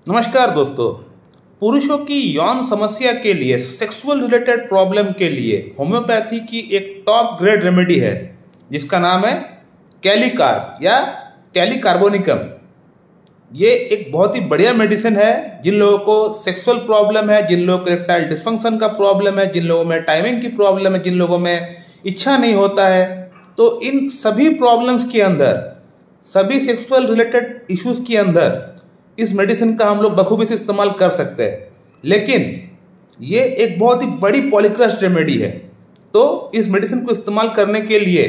नमस्कार दोस्तों। पुरुषों की यौन समस्या के लिए, सेक्सुअल रिलेटेड प्रॉब्लम के लिए होम्योपैथी की एक टॉप ग्रेड रेमेडी है जिसका नाम है कैलीकार्ब या कैलीकार्बोनिकम। ये एक बहुत ही बढ़िया मेडिसिन है जिन लोगों को सेक्सुअल प्रॉब्लम है, जिन लोगों को इरेक्टाइल डिस्फंक्शन का प्रॉब्लम है, जिन लोगों में टाइमिंग की प्रॉब्लम है, जिन लोगों में इच्छा नहीं होता है। तो इन सभी प्रॉब्लम्स के अंदर, सभी सेक्सुअल रिलेटेड इश्यूज के अंदर इस मेडिसिन का हम लोग बखूबी से इस्तेमाल कर सकते हैं। लेकिन ये एक बहुत ही बड़ी पॉलीक्रस्ट रेमेडी है, तो इस मेडिसिन को इस्तेमाल करने के लिए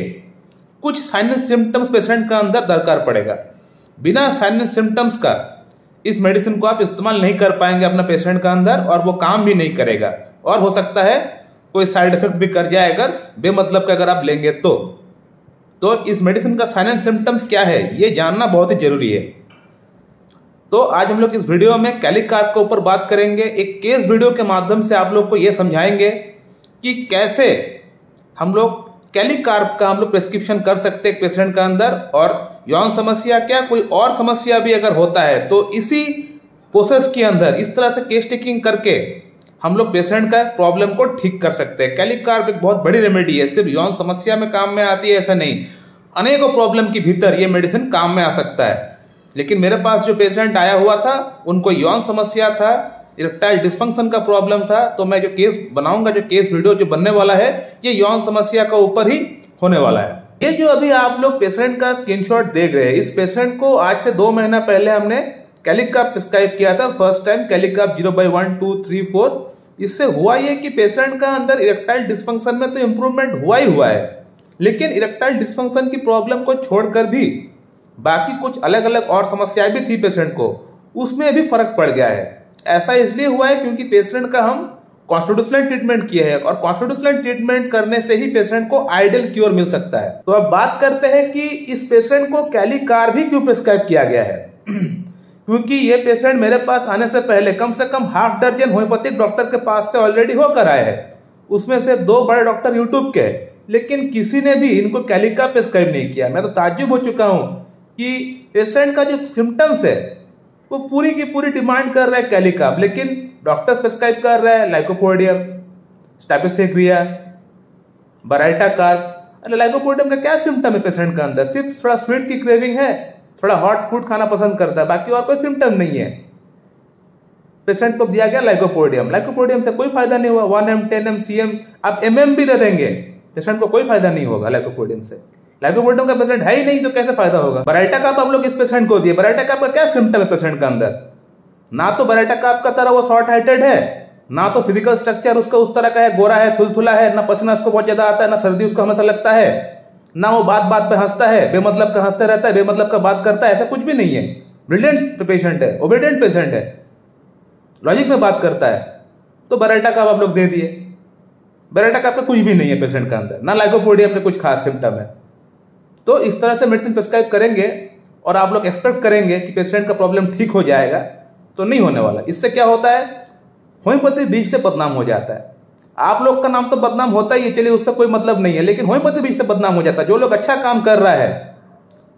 कुछ साइन एंड सिम्टम्स पेशेंट का अंदर दरकार पड़ेगा। बिना साइन एंड सिम्टम्स का इस मेडिसिन को आप इस्तेमाल नहीं कर पाएंगे अपना पेशेंट का अंदर, और वो काम भी नहीं करेगा, और हो सकता है कोई साइड इफेक्ट भी कर जाए अगर बेमतलब का अगर आप लेंगे तो इस मेडिसिन का साइन एंड सिम्टम्स क्या है ये जानना बहुत ही जरूरी है। तो आज हम लोग इस वीडियो में कैलीकार्ब के ऊपर बात करेंगे। एक केस वीडियो के माध्यम से आप लोग को यह समझाएंगे कि कैसे हम लोग कैलीकार्ब का हम लोग प्रिस्क्रिप्शन कर सकते हैं पेशेंट का अंदर, और यौन समस्या क्या कोई और समस्या भी अगर होता है तो इसी प्रोसेस के अंदर इस तरह से केस टेकिंग करके हम लोग पेशेंट का प्रॉब्लम को ठीक कर सकते हैं। कैलीकार्ब एक बहुत बड़ी रेमेडी है, सिर्फ यौन समस्या में काम में आती है ऐसा नहीं, अनेकों प्रॉब्लम के भीतर ये मेडिसिन काम में आ सकता है। लेकिन मेरे पास जो पेशेंट आया हुआ था उनको यौन समस्या था, इरेक्टाइल डिस्फंक्शन का प्रॉब्लम था, तो मैं जो केस बनाऊंगा, जो केस वीडियो जो बनने वाला है ये यौन समस्या का ऊपर ही होने वाला है। ये जो अभी आप लोग पेशेंट का स्क्रीनशॉट देख रहे हैं, इस पेशेंट को आज से 2 महीना पहले हमने कैलीकार्ब प्रिस्क्राइब किया था, फर्स्ट टाइम कैलीकार्ब 0/1, 2, 3, 4। इससे हुआ ये कि पेशेंट का अंदर इरेक्टाइल डिस्फंक्शन में तो इंप्रूवमेंट हुआ ही हुआ है, लेकिन इरेक्टाइल डिस्फंक्शन की प्रॉब्लम को छोड़कर भी बाकी कुछ अलग अलग और समस्याएं भी थी पेशेंट को, उसमें भी फर्क पड़ गया है। ऐसा इसलिए हुआ है क्योंकि पेशेंट का हम कॉन्स्टिट्यूशनल ट्रीटमेंट किए हैं, और कॉन्स्टिट्यूशनल ट्रीटमेंट करने से ही पेशेंट को आइडियल क्योर मिल सकता है। तो अब बात करते हैं कि इस पेशेंट को कैलीकार्ब ही क्यों प्रिस्क्राइब किया गया है। क्योंकि ये पेशेंट मेरे पास आने से पहले कम से कम ½ दर्जन होम्योपैथिक डॉक्टर के पास से ऑलरेडी होकर आए हैं, उसमें से 2 बड़े डॉक्टर यूट्यूब के, लेकिन किसी ने भी इनको कैलीकार्ब प्रिस्क्राइब नहीं किया। मैं तो ताज्जुब हो चुका हूं कि पेशेंट का जो सिम्टम्स है वो पूरी की पूरी डिमांड कर रहा है कैलीकार्ब, लेकिन डॉक्टर्स प्रिस्क्राइब कर रहे हैं लाइकोपोडियम, स्टापेसेग्रिया, बराइटा कार्ब। अरे लाइकोपोडियम का क्या सिम्टम है पेशेंट का अंदर? सिर्फ थोड़ा स्वीट की क्रेविंग है, थोड़ा हॉट फूड खाना पसंद करता है, बाकी और कोई सिम्टम नहीं है। पेशेंट को दिया गया लाइकोपोडियम, लाइकोपोडियम से कोई फायदा नहीं हुआ। 1M, 10M, CM, आप MM भी दे देंगे, पेशेंट को कोई फायदा नहीं होगा लाइकोपोडियम से। लाइकोपोडियम का पेशेंट है ही नहीं तो कैसे फायदा होगा? बराइटा कार्ब आप लोग इस पेशेंट को दिए, बराइटा कार्ब का क्या सिम्टम है पेशेंट का अंदर? ना तो बराइटा कार्ब का तरह वो शॉर्ट हाइटेड है, ना तो फिजिकल स्ट्रक्चर उसका उस तरह का है, गोरा है, थुलथुला है, ना पसीना उसको बहुत ज्यादा आता है, ना सर्दी उसको हमेशा लगता है, ना वो बात बात पे हंसता है, बेमतलब का हंसते रहता है, बेमतलब का बात करता है, ऐसा कुछ भी नहीं है। ब्रिलियंट पेशेंट है, ओबीडिएंट पेशेंट है, लॉजिक में बात करता है। तो बराइटा कार्ब आप लोग दे दिए। बराइटा कार्ब का कुछ भी नहीं है पेशेंट का अंदर, ना लाइकोपोडियम के कुछ खास सिम्टम है। तो इस तरह से मेडिसिन प्रिस्क्राइब करेंगे और आप लोग एक्सपेक्ट करेंगे कि पेशेंट का प्रॉब्लम ठीक हो जाएगा, तो नहीं होने वाला। इससे क्या होता है, होम्योपैथी बीच से बदनाम हो जाता है। आप लोग का नाम तो बदनाम होता ही है, चलिए उससे कोई मतलब नहीं है, लेकिन होम्योपैथी बीच से बदनाम हो जाता है। जो लोग अच्छा काम कर रहा है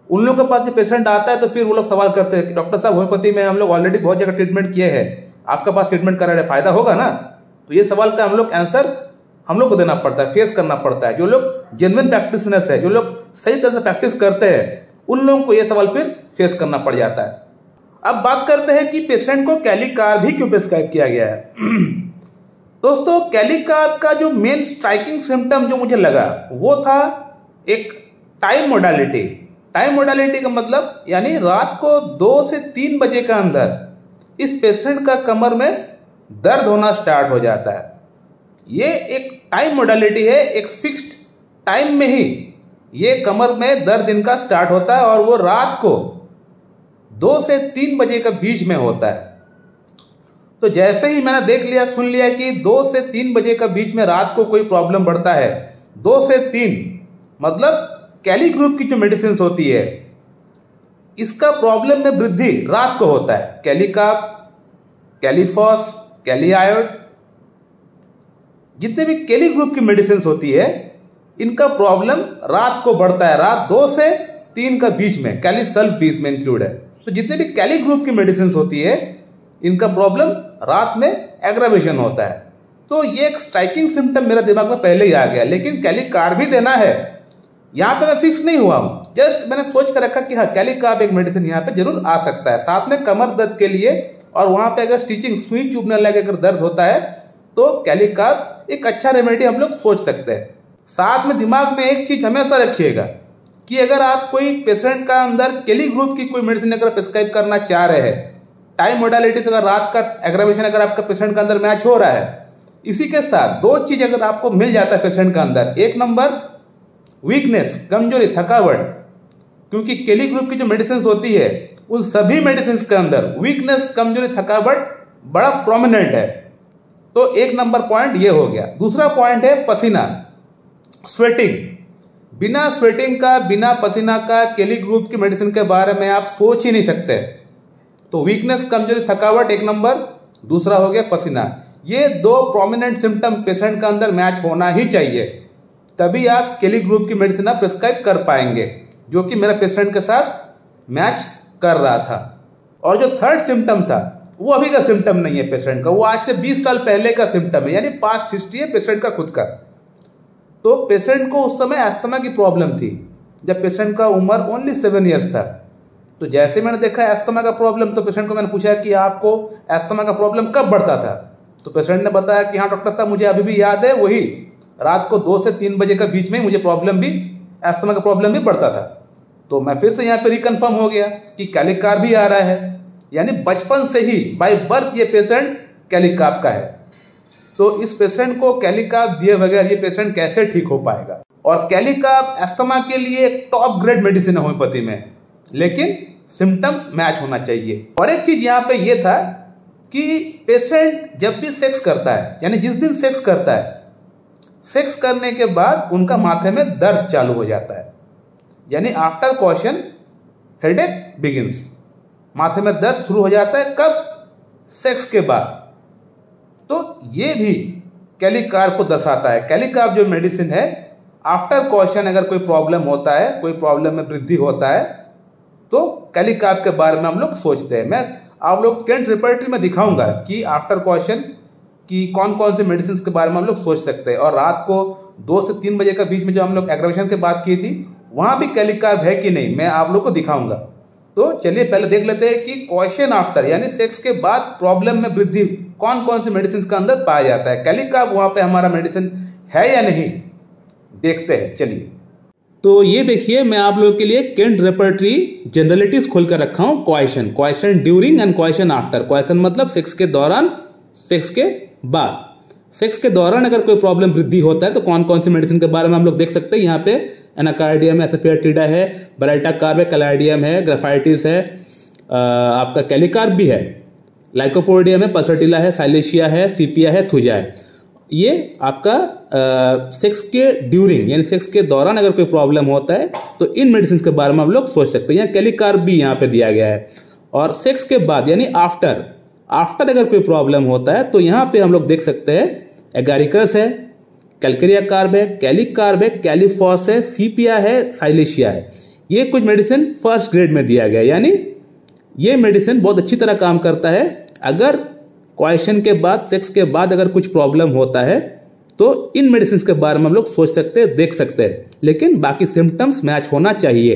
उन लोगों के पास ये पेशेंट आता है तो फिर वो लोग सवाल करते हैं कि डॉक्टर साहब होम्योपैथी में हम लोग ऑलरेडी बहुत जगह ट्रीटमेंट किए हैं, आपके पास ट्रीटमेंट करा रहे, फायदा होगा ना? तो ये सवाल का हम लोग आंसर हम लोग को देना पड़ता है, फेस करना पड़ता है। जो लोग जेन्युइन प्रैक्टिशनर्स है, जो लोग सही तरह से प्रैक्टिस करते हैं, उन लोगों को यह सवाल फिर फेस करना पड़ जाता है। अब बात करते हैं कि पेशेंट को कैलीकार्ब ही क्यों प्रिस्क्राइब किया गया है। दोस्तों, कैलीकार्ब का जो मेन स्ट्राइकिंग सिम्टम जो मुझे लगा वो था एक टाइम मोडालिटी। टाइम मोडालिटी का मतलब यानी रात को 2 से 3 बजे के अंदर इस पेशेंट का कमर में दर्द होना स्टार्ट हो जाता है। ये एक टाइम मोडालिटी है, एक फिक्स्ड टाइम में ही ये कमर में दर्द इनका स्टार्ट होता है, और वो रात को 2 से 3 बजे के बीच में होता है। तो जैसे ही मैंने देख लिया, सुन लिया कि 2 से 3 बजे के बीच में रात को कोई प्रॉब्लम बढ़ता है, 2 से 3 मतलब कैली ग्रुप की जो मेडिसिन होती है इसका प्रॉब्लम में वृद्धि रात को होता है। कैलीकार्ब, कैलीफॉस, कैलीआयोड, जितने भी कैली ग्रुप की मेडिसिन होती है इनका प्रॉब्लम रात को बढ़ता है, रात 2 से 3 का बीच में, कैलीसल्फ भी इसमें इंक्लूड है। तो जितने भी कैली ग्रुप की मेडिसिन होती है इनका प्रॉब्लम रात में एग्रावेशन होता है। तो ये एक स्ट्राइकिंग सिम्टम मेरे दिमाग में पहले ही आ गया, लेकिन कैलिकार्ब भी देना है, यहाँ पे मैं फिक्स नहीं हुआ हूँ। जस्ट मैंने सोच कर रखा कि हाँ कैलिकार्ब एक मेडिसिन यहाँ पे जरूर आ सकता है। साथ में कमर दर्द के लिए, और वहाँ पे अगर स्टिचिंग सुई चुभने लगे अगर दर्द होता है तो कैलिकार्ब एक अच्छा रेमेडी हम लोग सोच सकते हैं। साथ में दिमाग में एक चीज हमेशा रखिएगा कि अगर आप कोई पेशेंट का अंदर केली ग्रुप की कोई मेडिसिन अगर प्रिस्क्राइब करना चाह रहे हैं, टाइम मोडालिटीज अगर रात का एग्रावेशन अगर आपका पेशेंट का अंदर मैच हो रहा है, इसी के साथ दो चीज अगर आपको मिल जाता है पेशेंट का अंदर, एक नंबर वीकनेस, कमजोरी, थकावट, क्योंकि केली ग्रुप की जो मेडिसिन होती है उन सभी मेडिसिन के अंदर वीकनेस, कमजोरी, थकावट बड़ा प्रोमिनेंट है। तो एक नंबर पॉइंट ये हो गया। दूसरा पॉइंट है पसीना, स्वेटिंग। बिना स्वेटिंग का, बिना पसीना का केली ग्रुप की मेडिसिन के बारे में आप सोच ही नहीं सकते। तो वीकनेस, कमजोरी, थकावट एक नंबर, दूसरा हो गया पसीना। ये दो प्रोमिनेंट सिम्टम पेशेंट का अंदर मैच होना ही चाहिए, तभी आप केली ग्रुप की मेडिसिन आप प्रिस्क्राइब कर पाएंगे, जो कि मेरा पेशेंट के साथ मैच कर रहा था। और जो थर्ड सिम्टम था वो अभी का सिम्टम नहीं है पेशेंट का, वो आज से 20 साल पहले का सिम्टम है, यानी पास्ट हिस्ट्री है पेशेंट का खुद का। तो पेशेंट को उस समय अस्थमा की प्रॉब्लम थी जब पेशेंट का उम्र ओनली 7 ईयर्स था। तो जैसे मैंने देखा अस्थमा का प्रॉब्लम, तो पेशेंट को मैंने पूछा कि आपको अस्थमा का प्रॉब्लम कब बढ़ता था, तो पेशेंट ने बताया कि हाँ डॉक्टर साहब मुझे अभी भी याद है, वही रात को 2 से 3 बजे के बीच में मुझे प्रॉब्लम भी, अस्थमा का प्रॉब्लम भी बढ़ता था। तो मैं फिर से यहाँ पे रिकन्फर्म हो गया कि कैलिकार्ब भी आ रहा है, यानी बचपन से ही बाय बर्थ ये पेशेंट कैलिकार्ब का है। तो इस पेशेंट को कैलिकार्ब दिए बगैर ये पेशेंट कैसे ठीक हो पाएगा। और कैलिकार्ब अस्थमा के लिए टॉप ग्रेड मेडिसिन है होम्योपैथी में, लेकिन सिम्टम्स मैच होना चाहिए। और एक चीज यहाँ पे ये था कि पेशेंट जब भी सेक्स करता है, यानी जिस दिन सेक्स करता है, सेक्स करने के बाद उनका माथे में दर्द चालू हो जाता है, यानी आफ्टर कॉशन हेडेक बिगिंस। माथे में दर्द शुरू हो जाता है कब? सेक्स के बाद। तो ये भी कैलिकार्ब को दर्शाता है। कैलिकार्ब जो मेडिसिन है, आफ्टर कॉशन अगर कोई प्रॉब्लम होता है, कोई प्रॉब्लम में वृद्धि होता है, तो कैलिकार्ब के बारे में हम लोग सोचते हैं। मैं आप लोग केंट रिपर्टरी में दिखाऊंगा कि आफ्टर कॉशन की कौन कौन से मेडिसिन के बारे में हम लोग सोच सकते हैं। और रात को 2 से 3 बजे के बीच में जो हम लोग एग्रावेशन की बात की थी, वहां भी कैलिकार्ब है कि नहीं, मैं आप लोग को दिखाऊंगा। तो चलिए पहले देख लेते हैं कि कॉशन आफ्टर, यानी सेक्स के बाद प्रॉब्लम में वृद्धि कौन कौन से मेडिसिन का अंदर पाया जाता है। कैलिकार्ब वहां पे हमारा मेडिसिन है या नहीं, देखते हैं। चलिए, तो ये देखिए मैं आप लोगों के लिए केंट रेपर्टरी जनरलिटीज खोल कर रखा हूं। Question during and question after. Question मतलब सेक्स के दौरान, सेक्स के बाद। सेक्स के दौरान अगर कोई प्रॉब्लम वृद्धि होता है तो कौन कौन सी मेडिसिन के बारे में हम लोग देख सकते हैं। यहाँ पे एनाकार्डियम है, एसोफियाटिडा है, बेराइटाकार्ब है, कैलाइडियम है, ग्राफाइटिस है, आपका कैलिकार्ब भी है, लाइकोपोडियम है, पल्सटिला है, साइलेशिया है, सीपिया है, थुजा है। ये आपका सेक्स के ड्यूरिंग यानी सेक्स के दौरान अगर कोई प्रॉब्लम होता है तो इन मेडिसिन के बारे में हम लोग सोच सकते हैं। यहाँ कैलिकार्ब भी यहाँ पे दिया गया है। और सेक्स के बाद यानी आफ्टर अगर कोई प्रॉब्लम होता है तो यहाँ पे हम लोग देख सकते हैं एगारिकस है, कैलकेरिया कार्ब है, कैलिकार्ब है, कैलिफॉस है, सीपिया है, साइलेशिया है। ये कुछ मेडिसिन फर्स्ट ग्रेड में दिया गया, यानी ये मेडिसिन बहुत अच्छी तरह काम करता है। अगर क्वेश्चन के बाद, सेक्स के बाद अगर कुछ प्रॉब्लम होता है तो इन मेडिसिन के बारे में हम लोग सोच सकते हैं, देख सकते हैं, लेकिन बाकी सिम्टम्स मैच होना चाहिए।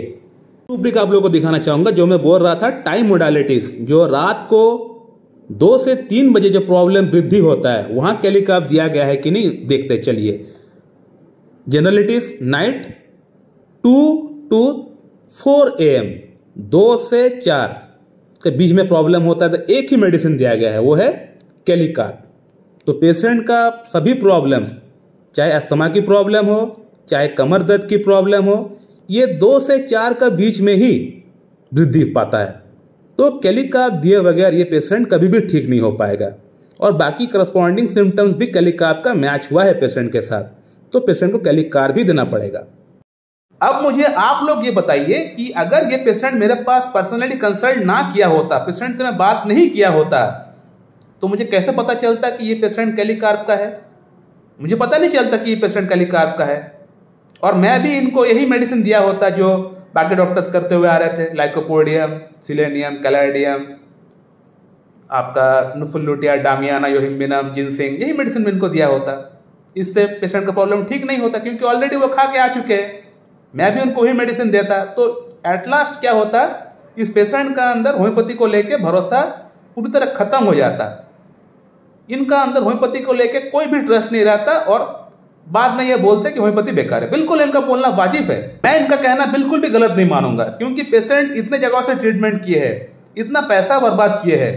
रूब्रिक आप लोगों को दिखाना चाहूंगा जो मैं बोल रहा था, टाइम मोडालिटीज, जो रात को 2 से 3 बजे जो प्रॉब्लम वृद्धि होता है वहां कैलिकार्ब दिया गया है कि नहीं, देखते चलिए। जनरलिटीज नाइट 2 to 4 AM, 2 से 4 के बीच में प्रॉब्लम होता है तो एक ही मेडिसिन दिया गया है, वो है कैलिकार्ब। तो पेशेंट का सभी प्रॉब्लम्स, चाहे अस्थमा की प्रॉब्लम हो, चाहे कमर दर्द की प्रॉब्लम हो, ये 2 से 4 का बीच में ही वृद्धि पाता है। तो कैलिकार्ब दिए बगैर ये पेशेंट कभी भी ठीक नहीं हो पाएगा। और बाकी करस्पॉन्डिंग सिम्टम्स भी कैलिकार्ब का मैच हुआ है पेशेंट के साथ, तो पेशेंट को कैलिकार्ब भी देना पड़ेगा। अब मुझे आप लोग ये बताइए कि अगर ये पेशेंट मेरे पास पर्सनली कंसल्ट ना किया होता, पेशेंट से मैं बात नहीं किया होता, तो मुझे कैसे पता चलता कि ये पेशेंट कैलिकार्ब का है? मुझे पता नहीं चलता कि ये पेशेंट कैलिकार्ब का है। और मैं भी इनको यही मेडिसिन दिया होता जो बाकी डॉक्टर्स करते हुए आ रहे थे, लाइकोपोडियम, सिलेनियम, कैलाइडियम, आपका नुफुलुटिया, डामियाना, योहिम्बिनम, जिनसेंग, यही मेडिसिन इनको दिया होता। इससे पेशेंट का प्रॉब्लम ठीक नहीं होता, क्योंकि ऑलरेडी वो खा के आ चुके हैं। मैं भी उनको वही मेडिसिन देता, तो एट लास्ट क्या होता, इस पेशेंट का अंदर होम्योपैथी को लेके भरोसा पूरी तरह खत्म हो जाता। इनका अंदर होम्योपैथी को लेके कोई भी ट्रस्ट नहीं रहता और बाद में ये बोलते कि होम्योपैथी बेकार है। बिल्कुल इनका बोलना वाजिब है, मैं इनका कहना बिल्कुल भी गलत नहीं मानूंगा, क्योंकि पेशेंट इतने जगहों से ट्रीटमेंट किए हैं, इतना पैसा बर्बाद किए हैं,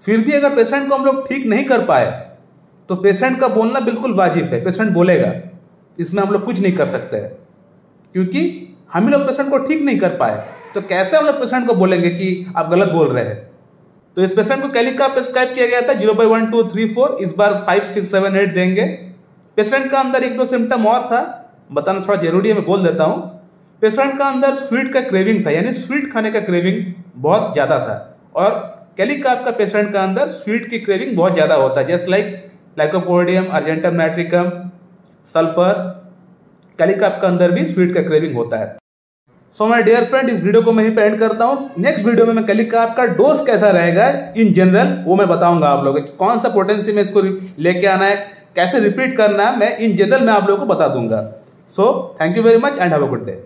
फिर भी अगर पेशेंट को हम लोग ठीक नहीं कर पाए तो पेशेंट का बोलना बिल्कुल वाजिब है। पेशेंट बोलेगा, इसमें हम लोग कुछ नहीं कर सकते हैं, क्योंकि हम ही लोग पेशेंट को ठीक नहीं कर पाए तो कैसे हम लोग पेशेंट को बोलेंगे कि आप गलत बोल रहे हैं। तो इस पेशेंट को कैलिकार्प प्रिस्क्राइब किया गया था 0/1, 2, 3, 4, इस बार 5, 6, 7, 8 देंगे। पेशेंट का अंदर 1-2 सिम्टम और था, बताना थोड़ा जरूरी है, मैं बोल देता हूँ। पेशेंट का अंदर स्वीट का क्रेविंग था, यानी स्वीट खाने का क्रेविंग बहुत ज़्यादा था, और कैलिकार्प का पेशेंट का अंदर स्वीट की क्रेविंग बहुत ज़्यादा होता है, जैसे लाइकोपोडियम, अर्जेंटम नाइट्रिकम, सल्फर। कैलिकार्प का अंदर भी स्वीट का क्रेविंग होता है। सो माय डियर फ्रेंड, इस वीडियो को मैं यहीं पे एंड करता हूँ। नेक्स्ट वीडियो में मैं कैलिकार्प का डोज कैसा रहेगा इन जनरल वो मैं बताऊंगा आप लोगों को, कौन सा पोटेंसी में इसको लेके आना है, कैसे रिपीट करना है, मैं इन जनरल में आप लोगों को बता दूंगा। So thank you very much and have a good day.